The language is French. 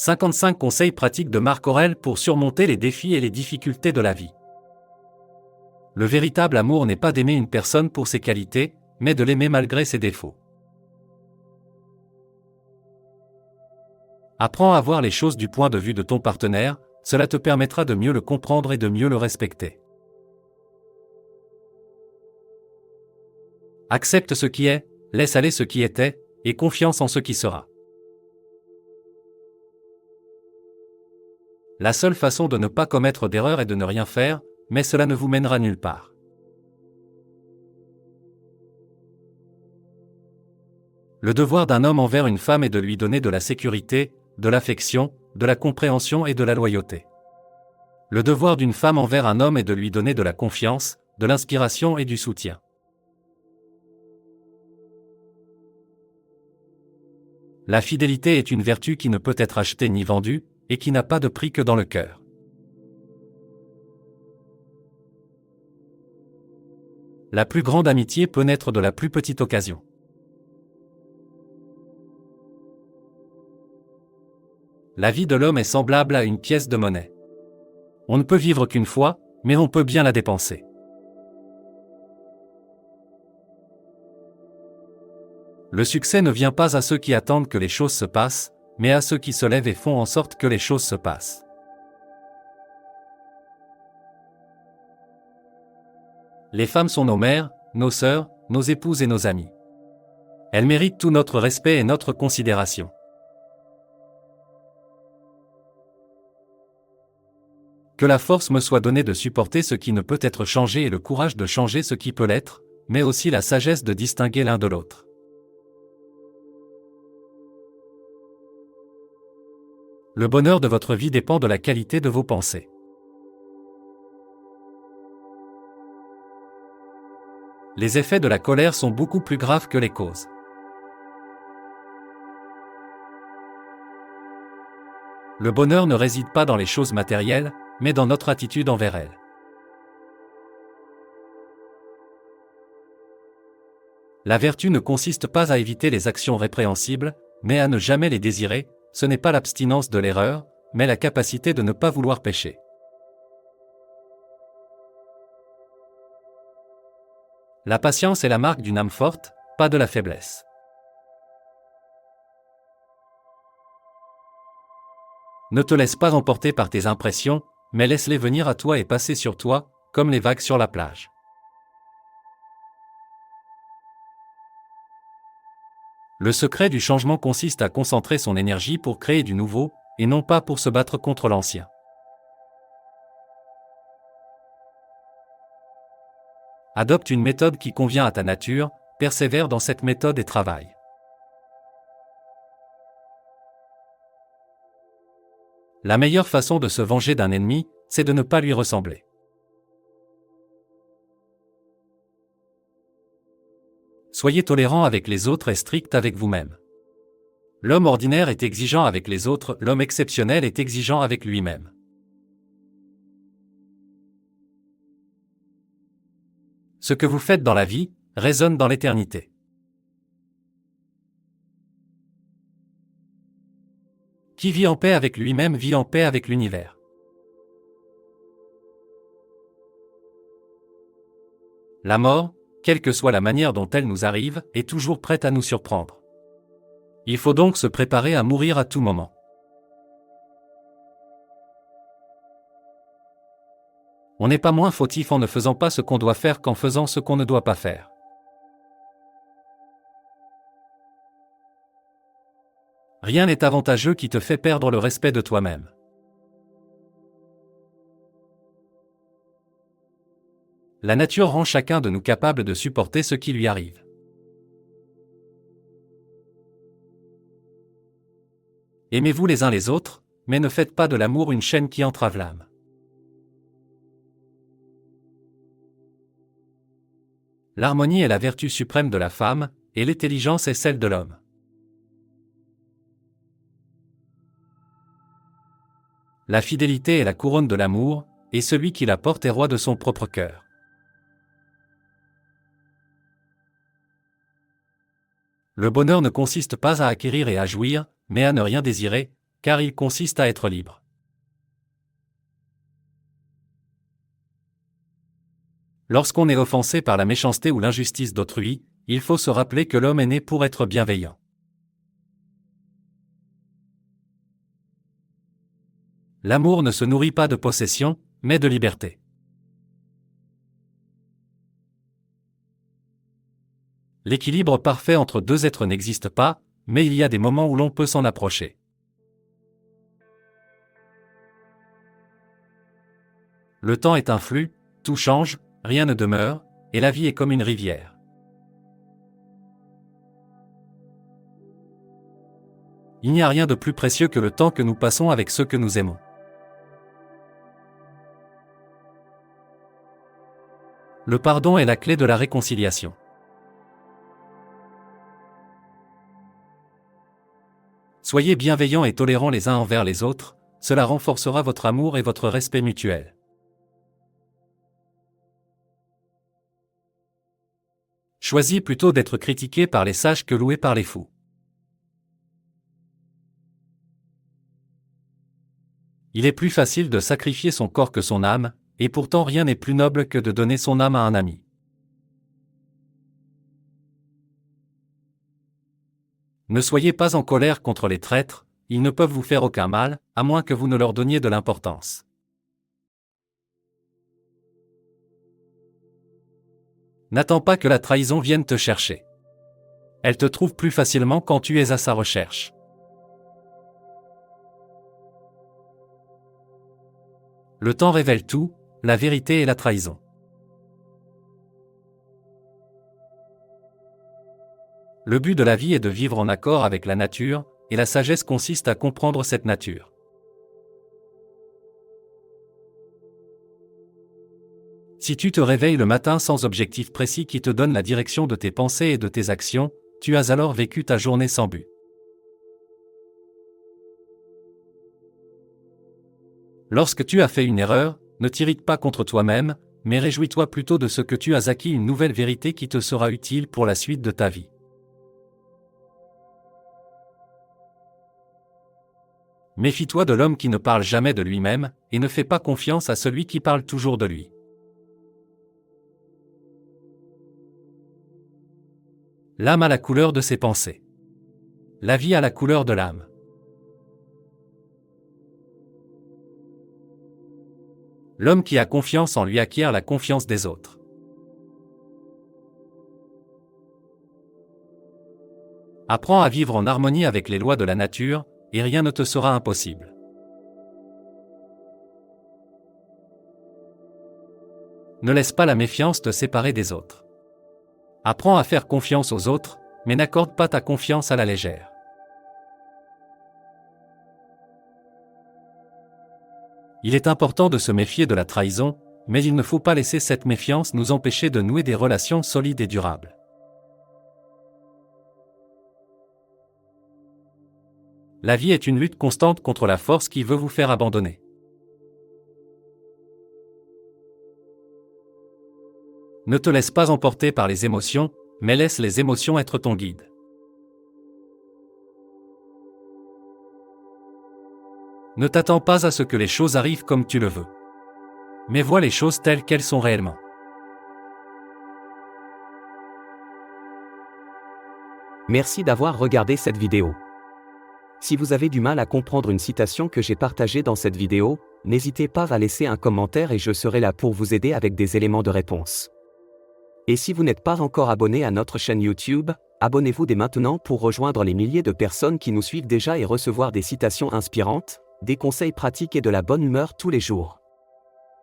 55 conseils pratiques de Marc Aurèle pour surmonter les défis et les difficultés de la vie. Le véritable amour n'est pas d'aimer une personne pour ses qualités, mais de l'aimer malgré ses défauts. Apprends à voir les choses du point de vue de ton partenaire, cela te permettra de mieux le comprendre et de mieux le respecter. Accepte ce qui est, laisse aller ce qui était, et confiance en ce qui sera. La seule façon de ne pas commettre d'erreur est de ne rien faire, mais cela ne vous mènera nulle part. Le devoir d'un homme envers une femme est de lui donner de la sécurité, de l'affection, de la compréhension et de la loyauté. Le devoir d'une femme envers un homme est de lui donner de la confiance, de l'inspiration et du soutien. La fidélité est une vertu qui ne peut être achetée ni vendue, et qui n'a pas de prix que dans le cœur. La plus grande amitié peut naître de la plus petite occasion. La vie de l'homme est semblable à une pièce de monnaie. On ne peut vivre qu'une fois, mais on peut bien la dépenser. Le succès ne vient pas à ceux qui attendent que les choses se passent, mais à ceux qui se lèvent et font en sorte que les choses se passent. Les femmes sont nos mères, nos sœurs, nos épouses et nos amies. Elles méritent tout notre respect et notre considération. Que la force me soit donnée de supporter ce qui ne peut être changé et le courage de changer ce qui peut l'être, mais aussi la sagesse de distinguer l'un de l'autre. Le bonheur de votre vie dépend de la qualité de vos pensées. Les effets de la colère sont beaucoup plus graves que les causes. Le bonheur ne réside pas dans les choses matérielles, mais dans notre attitude envers elles. La vertu ne consiste pas à éviter les actions répréhensibles, mais à ne jamais les désirer. Ce n'est pas l'abstinence de l'erreur, mais la capacité de ne pas vouloir pécher. La patience est la marque d'une âme forte, pas de la faiblesse. Ne te laisse pas emporter par tes impressions, mais laisse-les venir à toi et passer sur toi, comme les vagues sur la plage. Le secret du changement consiste à concentrer son énergie pour créer du nouveau, et non pas pour se battre contre l'ancien. Adopte une méthode qui convient à ta nature, persévère dans cette méthode et travaille. La meilleure façon de se venger d'un ennemi, c'est de ne pas lui ressembler. Soyez tolérant avec les autres et strict avec vous-même. L'homme ordinaire est exigeant avec les autres, l'homme exceptionnel est exigeant avec lui-même. Ce que vous faites dans la vie, résonne dans l'éternité. Qui vit en paix avec lui-même vit en paix avec l'univers. La mort, quelle que soit la manière dont elle nous arrive, est toujours prête à nous surprendre. Il faut donc se préparer à mourir à tout moment. On n'est pas moins fautif en ne faisant pas ce qu'on doit faire qu'en faisant ce qu'on ne doit pas faire. Rien n'est avantageux qui te fait perdre le respect de toi-même. La nature rend chacun de nous capable de supporter ce qui lui arrive. Aimez-vous les uns les autres, mais ne faites pas de l'amour une chaîne qui entrave l'âme. L'harmonie est la vertu suprême de la femme, et l'intelligence est celle de l'homme. La fidélité est la couronne de l'amour, et celui qui la porte est roi de son propre cœur. Le bonheur ne consiste pas à acquérir et à jouir, mais à ne rien désirer, car il consiste à être libre. Lorsqu'on est offensé par la méchanceté ou l'injustice d'autrui, il faut se rappeler que l'homme est né pour être bienveillant. L'amour ne se nourrit pas de possession, mais de liberté. L'équilibre parfait entre deux êtres n'existe pas, mais il y a des moments où l'on peut s'en approcher. Le temps est un flux, tout change, rien ne demeure, et la vie est comme une rivière. Il n'y a rien de plus précieux que le temps que nous passons avec ceux que nous aimons. Le pardon est la clé de la réconciliation. Soyez bienveillants et tolérants les uns envers les autres, cela renforcera votre amour et votre respect mutuel. Choisis plutôt d'être critiqué par les sages que loué par les fous. Il est plus facile de sacrifier son corps que son âme, et pourtant rien n'est plus noble que de donner son âme à un ami. Ne soyez pas en colère contre les traîtres, ils ne peuvent vous faire aucun mal, à moins que vous ne leur donniez de l'importance. N'attends pas que la trahison vienne te chercher. Elle te trouve plus facilement quand tu es à sa recherche. Le temps révèle tout, la vérité et la trahison. Le but de la vie est de vivre en accord avec la nature, et la sagesse consiste à comprendre cette nature. Si tu te réveilles le matin sans objectif précis qui te donne la direction de tes pensées et de tes actions, tu as alors vécu ta journée sans but. Lorsque tu as fait une erreur, ne t'irrite pas contre toi-même, mais réjouis-toi plutôt de ce que tu as acquis une nouvelle vérité qui te sera utile pour la suite de ta vie. Méfie-toi de l'homme qui ne parle jamais de lui-même, et ne fais pas confiance à celui qui parle toujours de lui. L'âme a la couleur de ses pensées. La vie a la couleur de l'âme. L'homme qui a confiance en lui acquiert la confiance des autres. Apprends à vivre en harmonie avec les lois de la nature, et rien ne te sera impossible. Ne laisse pas la méfiance te séparer des autres. Apprends à faire confiance aux autres, mais n'accorde pas ta confiance à la légère. Il est important de se méfier de la trahison, mais il ne faut pas laisser cette méfiance nous empêcher de nouer des relations solides et durables. La vie est une lutte constante contre la force qui veut vous faire abandonner. Ne te laisse pas emporter par les émotions, mais laisse les émotions être ton guide. Ne t'attends pas à ce que les choses arrivent comme tu le veux. Mais vois les choses telles qu'elles sont réellement. Merci d'avoir regardé cette vidéo. Si vous avez du mal à comprendre une citation que j'ai partagée dans cette vidéo, n'hésitez pas à laisser un commentaire et je serai là pour vous aider avec des éléments de réponse. Et si vous n'êtes pas encore abonné à notre chaîne YouTube, abonnez-vous dès maintenant pour rejoindre les milliers de personnes qui nous suivent déjà et recevoir des citations inspirantes, des conseils pratiques et de la bonne humeur tous les jours.